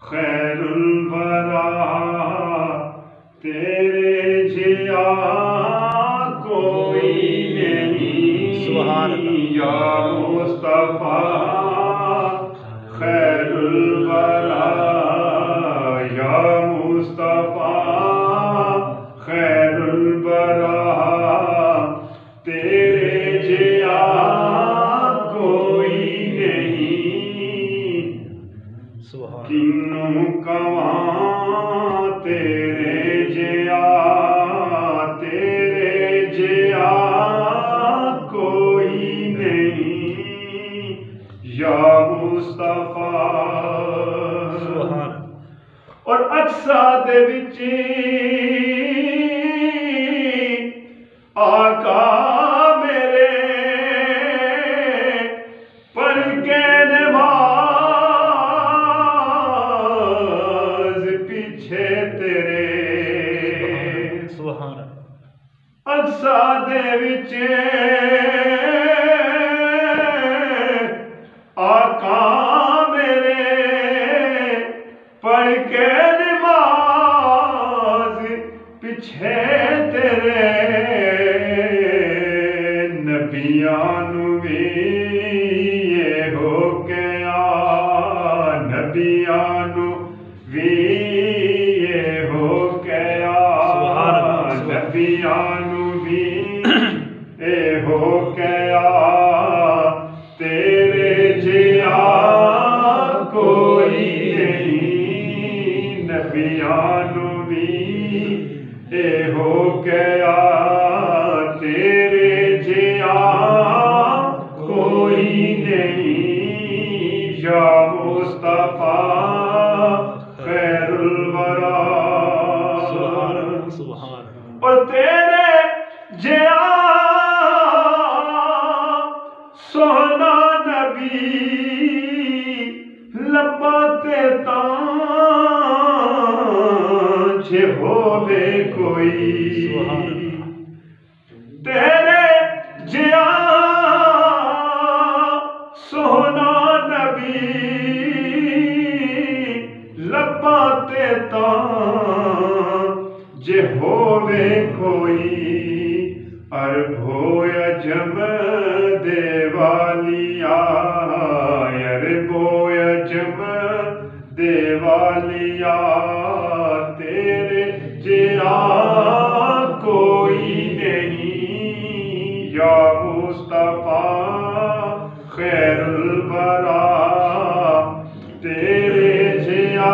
خیر الورا تیرے جیا کوئی نہیں سبحان اللہ یا مصطفیٰ خیر الورا یا مصطفیٰ خیر الورا تیرے جیا کوئی نہیں کنوں کواں تیرے جیا کوئی نہیں یا مصطفیٰ اور اقصا دے وچ آقا میرے پڑھ کے نماز پیچھے تیرے سبحان اقصا دے وچ آقا میرے پڑھ کے نماز پیچھے تیرے نبیاں نو بھی یہ ہو گیا نبیاں نو بھی یہ ہو گیا نبیاں نو بھی یہ ہو گیا تیرے جیا کوئی نہیں نبیاں نو بھی یہ ہو گیا تیرے جیا کوئی نہیں یا مصطفیٰ خیر الورا اور تیرے جیا سونا نبی لبا تے تاں جے ہووے کوئی تیرے جیا سونا نبی لبا تے تاں جے ہووے کوئی عرب ہو یا عجم دے والیا عرب ہو یا عجم دے والیا تیرے جیا کوئی نہیں یا مصطفیٰ خیر الورا تیرے جیا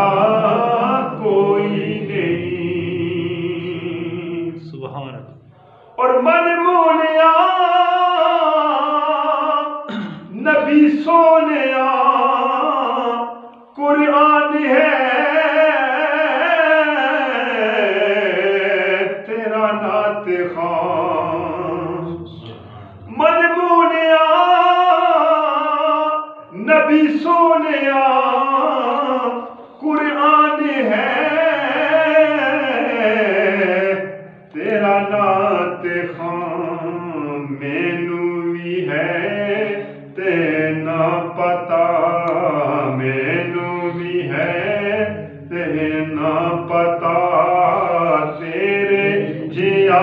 کوئی نہیں سبحان اور من مولیا نبی سونیا قرآن ہے تیرا نعت خواں من مولیا نبی سونیا قرآن ہے تیرا نعت خواں مینوں وی ہے تے نہ پتا مینوں وی ہے تے نہ پتا تیرے جیا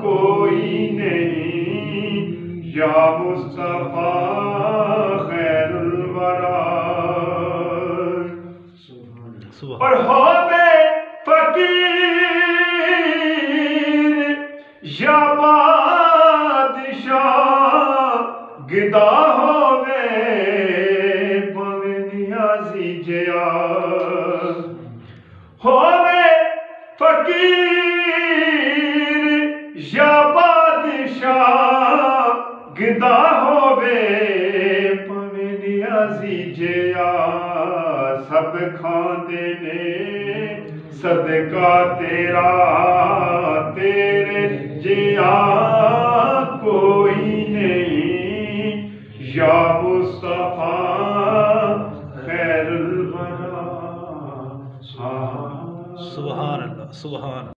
کوئی نہیں یا مصطفیٰ خیر الورا اور ہووے فقیر یا بادشاہ گدا ہووے پویں نیازی جیا ہووے فقیر یا بادشاہ گدا ہووے پویں نیازی جیا سب کھاندے نے صدقہ تیرا تیرے جیا کوئی نہیں یا مصطفیٰ خیر الورا سبحان اللہ سبحان